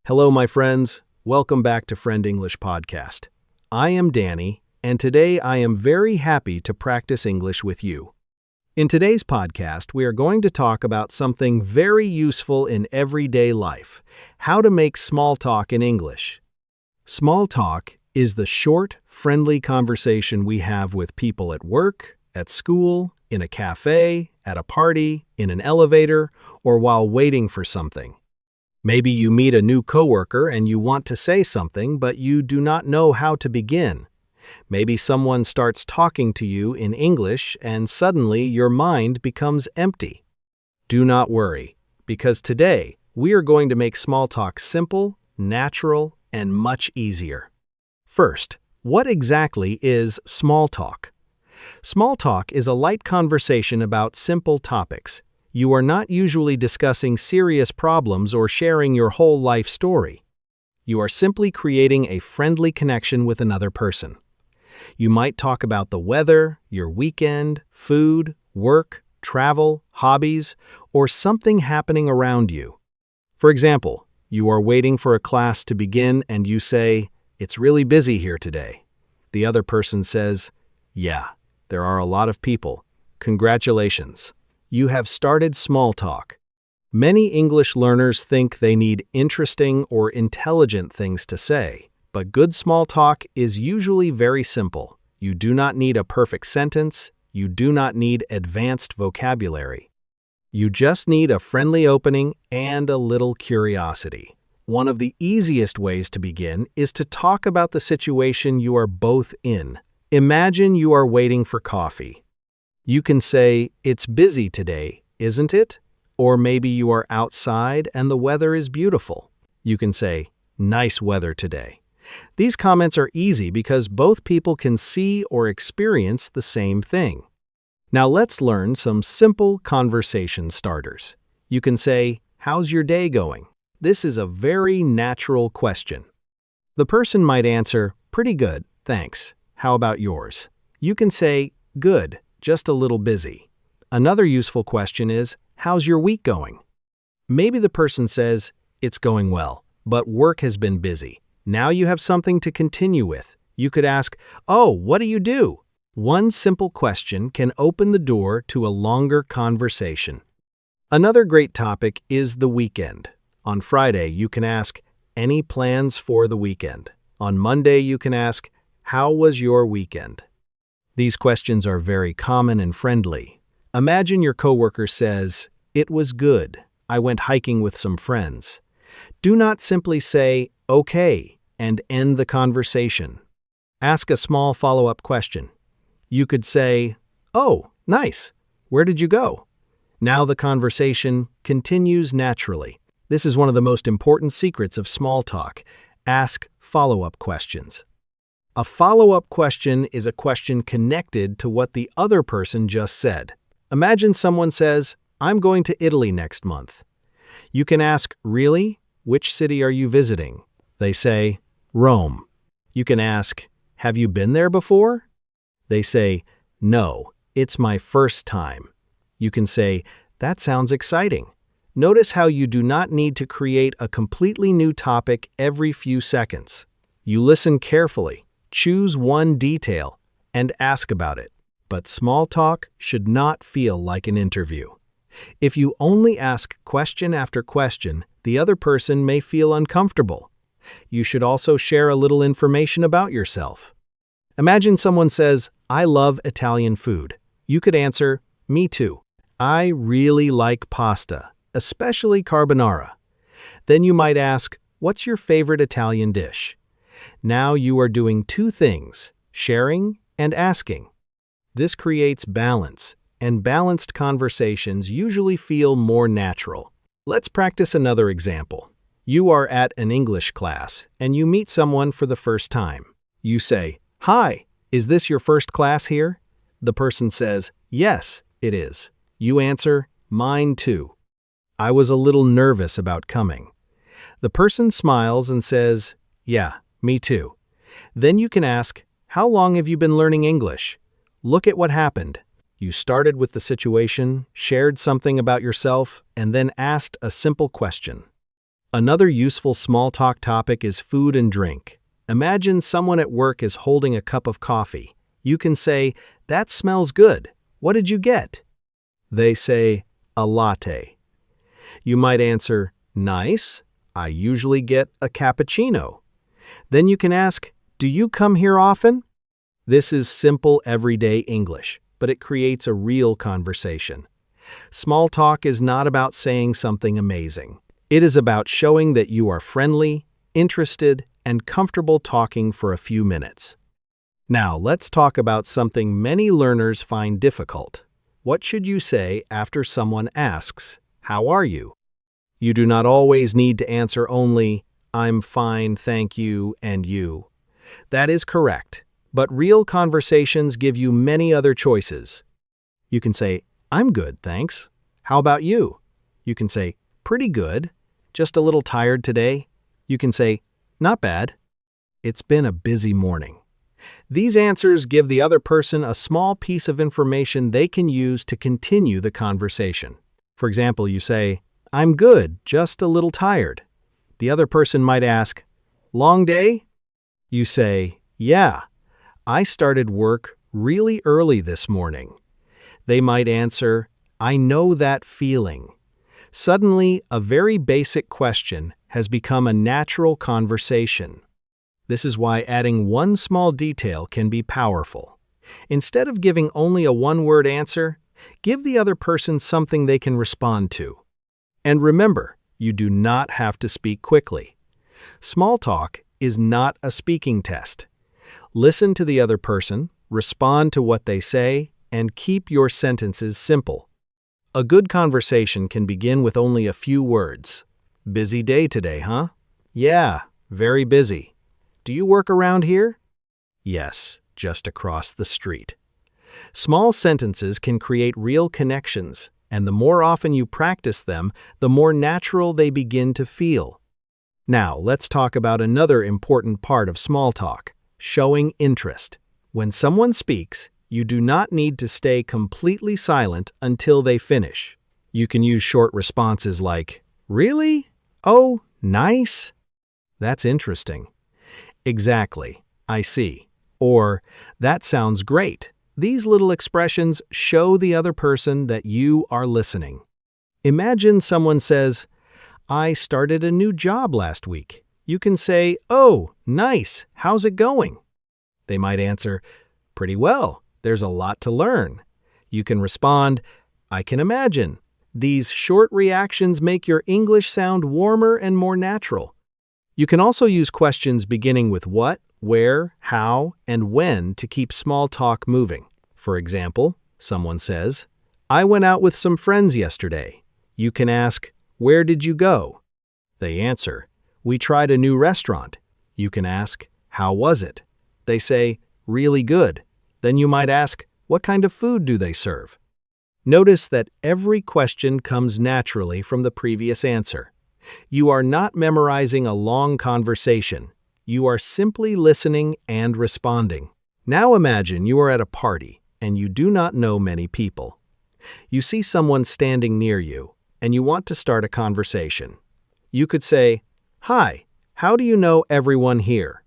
Hello, my friends. Welcome back to Friend English Podcast. I am Danny, and today I am very happy to practice English with you. In today's podcast, we are going to talk about something very useful in everyday life: how to make small talk in English. Small talk is the short, friendly conversation we have with people at work, at school, in a cafe, at a party, in an elevator, or while waiting for something. Maybe you meet a new coworker and you want to say something, but you do not know how to begin. Maybe someone starts talking to you in English and suddenly your mind becomes empty. Do not worry, because today we are going to make small talk simple, natural, and much easier. First, what exactly is small talk? Small talk is a light conversation about simple topics. You are not usually discussing serious problems or sharing your whole life story. You are simply creating a friendly connection with another person. You might talk about the weather, your weekend, food, work, travel, hobbies, or something happening around you. For example, you are waiting for a class to begin and you say, "It's really busy here today." The other person says, "Yeah, there are a lot of people. Congratulations. You have started small talk." Many English learners think they need interesting or intelligent things to say, but good small talk is usually very simple. You do not need a perfect sentence. You do not need advanced vocabulary. You just need a friendly opening and a little curiosity. One of the easiest ways to begin is to talk about the situation you are both in. Imagine you are waiting for coffee. You can say, "It's busy today, isn't it?" Or maybe you are outside and the weather is beautiful. You can say, "Nice weather today." These comments are easy because both people can see or experience the same thing. Now let's learn some simple conversation starters. You can say, "How's your day going?" This is a very natural question. The person might answer, "Pretty good, thanks. How about yours?" You can say, "Good. Just a little busy." Another useful question is, "How's your week going?" Maybe the person says, "It's going well, but work has been busy." Now you have something to continue with. You could ask, "Oh, what do you do?" One simple question can open the door to a longer conversation. Another great topic is the weekend. On Friday, you can ask, "Any plans for the weekend?" On Monday, you can ask, "How was your weekend?" These questions are very common and friendly. Imagine your coworker says, "It was good. I went hiking with some friends." Do not simply say, "Okay," and end the conversation. Ask a small follow-up question. You could say, "Oh, nice. Where did you go?" Now the conversation continues naturally. This is one of the most important secrets of small talk. Ask follow-up questions. A follow-up question is a question connected to what the other person just said. Imagine someone says, "I'm going to Italy next month." You can ask, "Really? Which city are you visiting?" They say, "Rome." You can ask, "Have you been there before?" They say, "No, it's my first time." You can say, "That sounds exciting." Notice how you do not need to create a completely new topic every few seconds. You listen carefully. Choose one detail and ask about it. But small talk should not feel like an interview. If you only ask question after question, the other person may feel uncomfortable. You should also share a little information about yourself. Imagine someone says, "I love Italian food." You could answer, "Me too. I really like pasta, especially carbonara." Then you might ask, "What's your favorite Italian dish?" Now you are doing two things: sharing and asking. This creates balance, and balanced conversations usually feel more natural. Let's practice another example. You are at an English class, and you meet someone for the first time. You say, "Hi, is this your first class here?" The person says, "Yes, it is." You answer, "Mine too. I was a little nervous about coming." The person smiles and says, "Yeah, me too." Then you can ask, "How long have you been learning English?" Look at what happened. You started with the situation, shared something about yourself, and then asked a simple question. Another useful small talk topic is food and drink. Imagine someone at work is holding a cup of coffee. You can say, "That smells good. What did you get?" They say, "A latte." You might answer, "Nice. I usually get a cappuccino." Then you can ask, "Do you come here often?" This is simple everyday English, but it creates a real conversation. Small talk is not about saying something amazing. It is about showing that you are friendly, interested, and comfortable talking for a few minutes. Now, let's talk about something many learners find difficult. What should you say after someone asks, "How are you?" You do not always need to answer only, "I'm fine, thank you, and you." That is correct, but real conversations give you many other choices. You can say, "I'm good, thanks. How about you?" You can say, "Pretty good. Just a little tired today." You can say, "Not bad. It's been a busy morning." These answers give the other person a small piece of information they can use to continue the conversation. For example, you say, "I'm good, just a little tired." The other person might ask, "Long day?" You say, "Yeah, I started work really early this morning." They might answer, "I know that feeling." Suddenly, a very basic question has become a natural conversation. This is why adding one small detail can be powerful. Instead of giving only a one-word answer, give the other person something they can respond to. And remember, you do not have to speak quickly. Small talk is not a speaking test. Listen to the other person, respond to what they say, and keep your sentences simple. A good conversation can begin with only a few words. "Busy day today, huh?" "Yeah, very busy." "Do you work around here?" "Yes, just across the street." Small sentences can create real connections, and the more often you practice them, the more natural they begin to feel. Now, let's talk about another important part of small talk, showing interest. When someone speaks, you do not need to stay completely silent until they finish. You can use short responses like, "Really? Oh, nice. That's interesting." "Exactly. I see." Or, "That sounds great." These little expressions show the other person that you are listening. Imagine someone says, "I started a new job last week." You can say, "Oh, nice. How's it going?" They might answer, "Pretty well. There's a lot to learn." You can respond, "I can imagine." These short reactions make your English sound warmer and more natural. You can also use questions beginning with what, where, how, and when to keep small talk moving. For example, someone says, "I went out with some friends yesterday." You can ask, "Where did you go?" They answer, "We tried a new restaurant." You can ask, "How was it?" They say, "Really good." Then you might ask, "What kind of food do they serve?" Notice that every question comes naturally from the previous answer. You are not memorizing a long conversation. You are simply listening and responding. Now imagine you are at a party and you do not know many people. You see someone standing near you and you want to start a conversation. You could say, "Hi, how do you know everyone here?"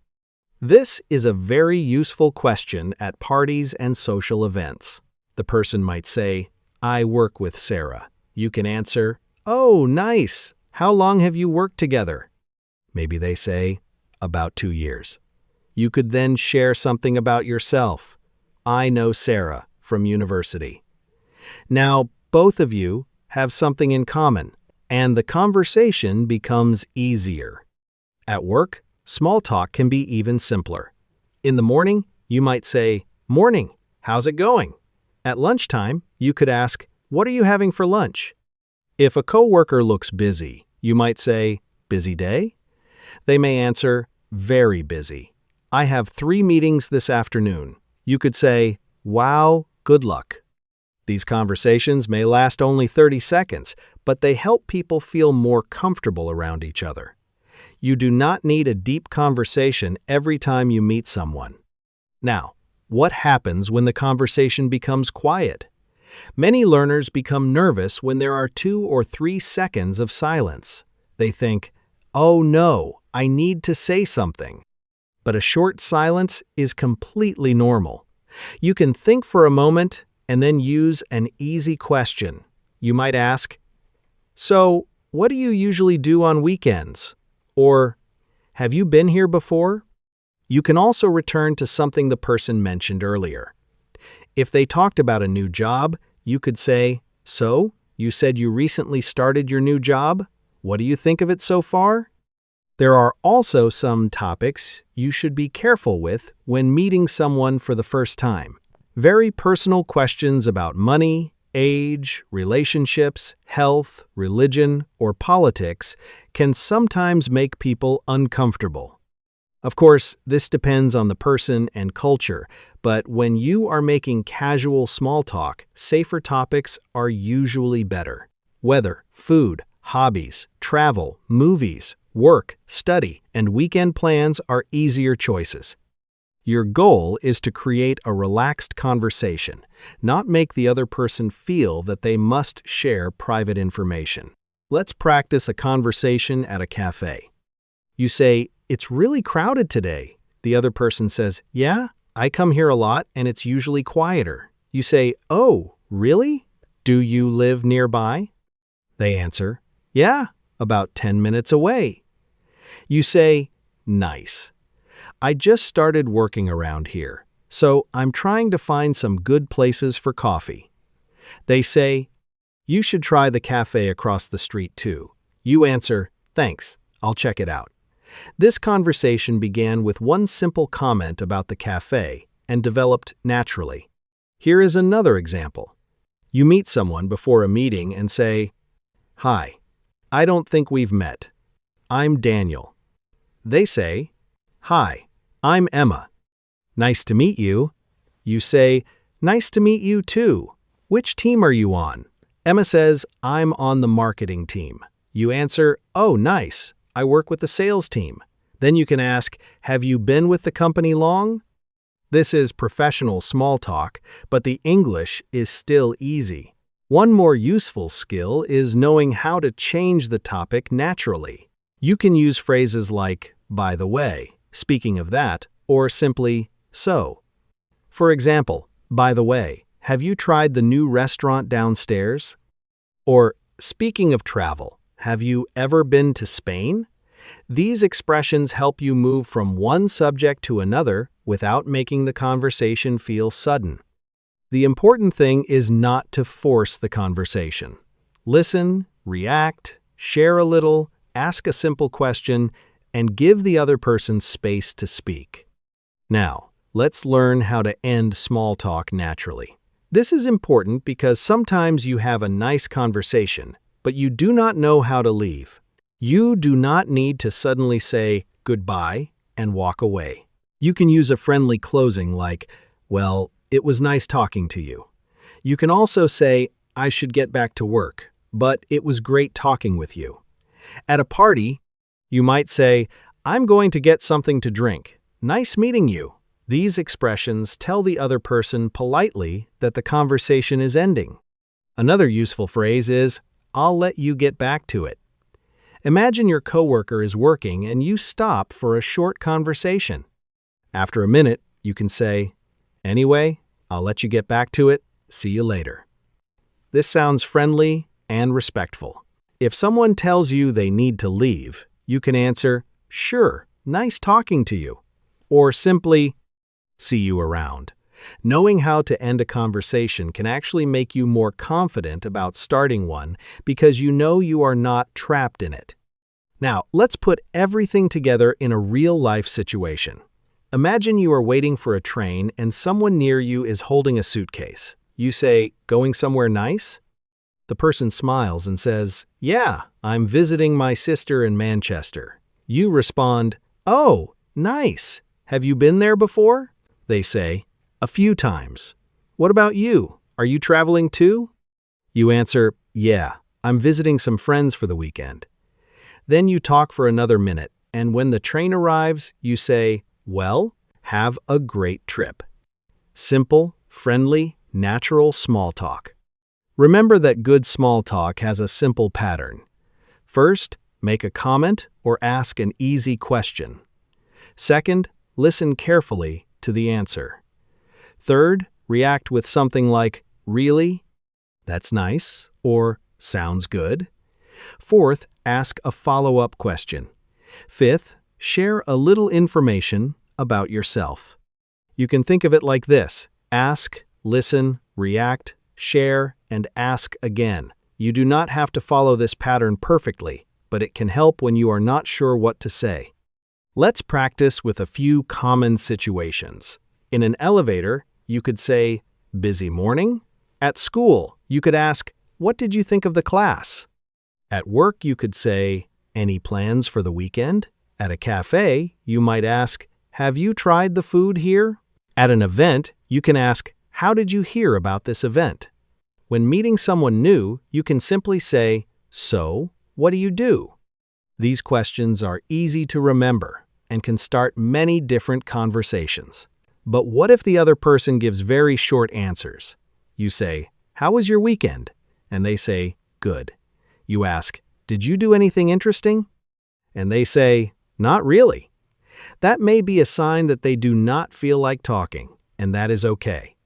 This is a very useful question at parties and social events. The person might say, "I work with Sarah." You can answer, "Oh, nice. How long have you worked together?" Maybe they say, "About 2 years." You could then share something about yourself. "I know Sarah from university." Now, both of you have something in common, and the conversation becomes easier. At work, small talk can be even simpler. In the morning, you might say, "Morning, how's it going?" At lunchtime, you could ask, "What are you having for lunch?" If a coworker looks busy, you might say, "Busy day?" They may answer, "Very busy. I have 3 meetings this afternoon." You could say, "Wow, good luck." These conversations may last only 30 seconds, but they help people feel more comfortable around each other. You do not need a deep conversation every time you meet someone. Now, what happens when the conversation becomes quiet? Many learners become nervous when there are 2 or 3 seconds of silence. They think, "Oh no, I need to say something." But a short silence is completely normal. You can think for a moment and then use an easy question. You might ask, "So, what do you usually do on weekends?" Or, "Have you been here before?" You can also return to something the person mentioned earlier. If they talked about a new job, you could say, "So, you said you recently started your new job? What do you think of it so far?" There are also some topics you should be careful with when meeting someone for the first time. Very personal questions about money, age, relationships, health, religion, or politics can sometimes make people uncomfortable. Of course, this depends on the person and culture, but when you are making casual small talk, safer topics are usually better. Weather, food, hobbies, travel, movies, work, study, and weekend plans are easier choices. Your goal is to create a relaxed conversation, not make the other person feel that they must share private information. Let's practice a conversation at a cafe. You say, "It's really crowded today." The other person says, "Yeah, I come here a lot and it's usually quieter." You say, "Oh, really? Do you live nearby?" They answer, "Yeah, about 10 minutes away." You say, "Nice. I just started working around here, so I'm trying to find some good places for coffee." They say, "You should try the cafe across the street too." You answer, "Thanks, I'll check it out." This conversation began with one simple comment about the cafe and developed naturally. Here is another example. You meet someone before a meeting and say, "Hi, I don't think we've met. I'm Daniel." They say, "Hi, I'm Emma. Nice to meet you." You say, "Nice to meet you too. Which team are you on?" Emma says, "I'm on the marketing team." You answer, "Oh, nice. I work with the sales team." Then you can ask, "Have you been with the company long?" This is professional small talk, but the English is still easy. One more useful skill is knowing how to change the topic naturally. You can use phrases like, "By the way," "Speaking of that," or simply, "So." For example, "By the way, have you tried the new restaurant downstairs?" Or, "Speaking of travel, have you ever been to Spain?" These expressions help you move from one subject to another without making the conversation feel sudden. The important thing is not to force the conversation. Listen, react, share a little, ask a simple question, and give the other person space to speak. Now, let's learn how to end small talk naturally. This is important because sometimes you have a nice conversation, but you do not know how to leave. You do not need to suddenly say goodbye and walk away. You can use a friendly closing like, "Well, it was nice talking to you." You can also say, "I should get back to work, but it was great talking with you." At a party, you might say, "I'm going to get something to drink. Nice meeting you." These expressions tell the other person politely that the conversation is ending. Another useful phrase is, "I'll let you get back to it." Imagine your coworker is working and you stop for a short conversation. After a minute, you can say, "Anyway, I'll let you get back to it. See you later." This sounds friendly and respectful. If someone tells you they need to leave, you can answer, "Sure, nice talking to you," or simply, "See you around." Knowing how to end a conversation can actually make you more confident about starting one because you know you are not trapped in it. Now, let's put everything together in a real-life situation. Imagine you are waiting for a train and someone near you is holding a suitcase. You say, "Going somewhere nice?" The person smiles and says, "Yeah, I'm visiting my sister in Manchester." You respond, "Oh, nice. Have you been there before?" They say, "A few times." "What about you? Are you traveling too?" You answer, "Yeah, I'm visiting some friends for the weekend." Then you talk for another minute, and when the train arrives, you say, "Well, have a great trip." Simple, friendly, natural small talk. Remember that good small talk has a simple pattern. First, make a comment or ask an easy question. Second, listen carefully to the answer. Third, react with something like, "Really? That's nice," or "Sounds good." Fourth, ask a follow-up question. Fifth, share a little information about yourself. You can think of it like this: ask, listen, react, share, and ask again. You do not have to follow this pattern perfectly, but it can help when you are not sure what to say. Let's practice with a few common situations. In an elevator, you could say, "Busy morning?" At school, you could ask, "What did you think of the class?" At work, you could say, "Any plans for the weekend?" At a cafe, you might ask, "Have you tried the food here?" At an event, you can ask, "How did you hear about this event?" When meeting someone new, you can simply say, "So, what do you do?" These questions are easy to remember and can start many different conversations. But what if the other person gives very short answers? You say, "How was your weekend?" And they say, "Good." You ask, "Did you do anything interesting?" And they say, "Not really." That may be a sign that they do not feel like talking, and that is okay.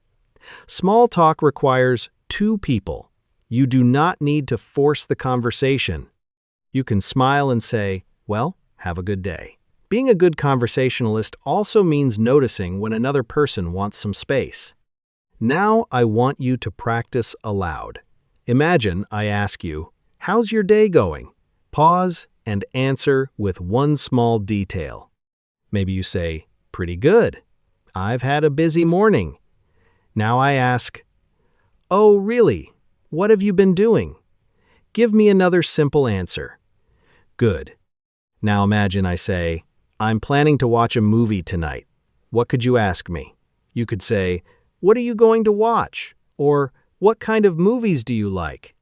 Small talk requires two people. You do not need to force the conversation. You can smile and say, "Well, have a good day." Being a good conversationalist also means noticing when another person wants some space. Now I want you to practice aloud. Imagine I ask you, "How's your day going?" Pause and answer with one small detail. Maybe you say, "Pretty good. I've had a busy morning." Now I ask, "Oh, really? What have you been doing?" Give me another simple answer. Good. Now imagine I say, "I'm planning to watch a movie tonight. What could you ask me?" You could say, "What are you going to watch?" Or, "What kind of movies do you like?"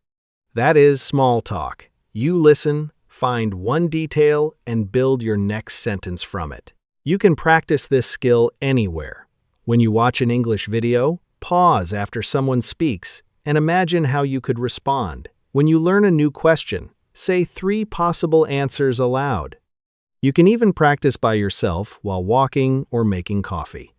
That is small talk. You listen, find one detail, and build your next sentence from it. You can practice this skill anywhere. When you watch an English video, pause after someone speaks and imagine how you could respond. When you learn a new question, say 3 possible answers aloud. You can even practice by yourself while walking or making coffee.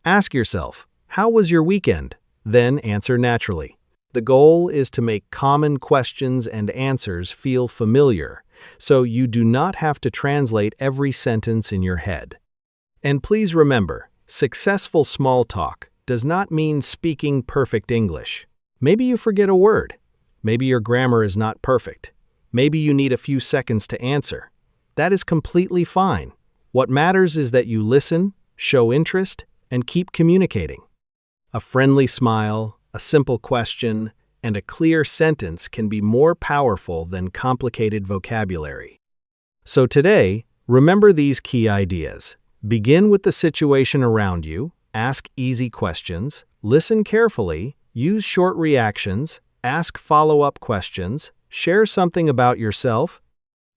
Ask yourself, "How was your weekend?" Then answer naturally. The goal is to make common questions and answers feel familiar, so you do not have to translate every sentence in your head. And please remember, successful small talk does not mean speaking perfect English. Maybe you forget a word. Maybe your grammar is not perfect. Maybe you need a few seconds to answer. That is completely fine. What matters is that you listen, show interest, and keep communicating. A friendly smile, a simple question, and a clear sentence can be more powerful than complicated vocabulary. So today, remember these key ideas. Begin with the situation around you, ask easy questions, listen carefully, use short reactions, ask follow-up questions, share something about yourself,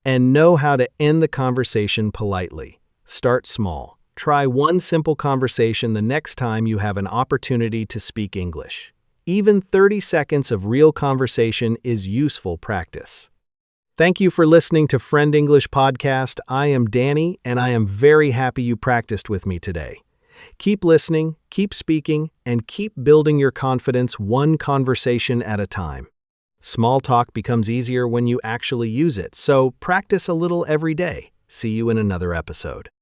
and know how to end the conversation politely. Start small. Try one simple conversation the next time you have an opportunity to speak English. Even 30 seconds of real conversation is useful practice. Thank you for listening to Friend English Podcast. I am Danny, and I am very happy you practiced with me today. Keep listening, keep speaking, and keep building your confidence one conversation at a time. Small talk becomes easier when you actually use it, so practice a little every day. See you in another episode.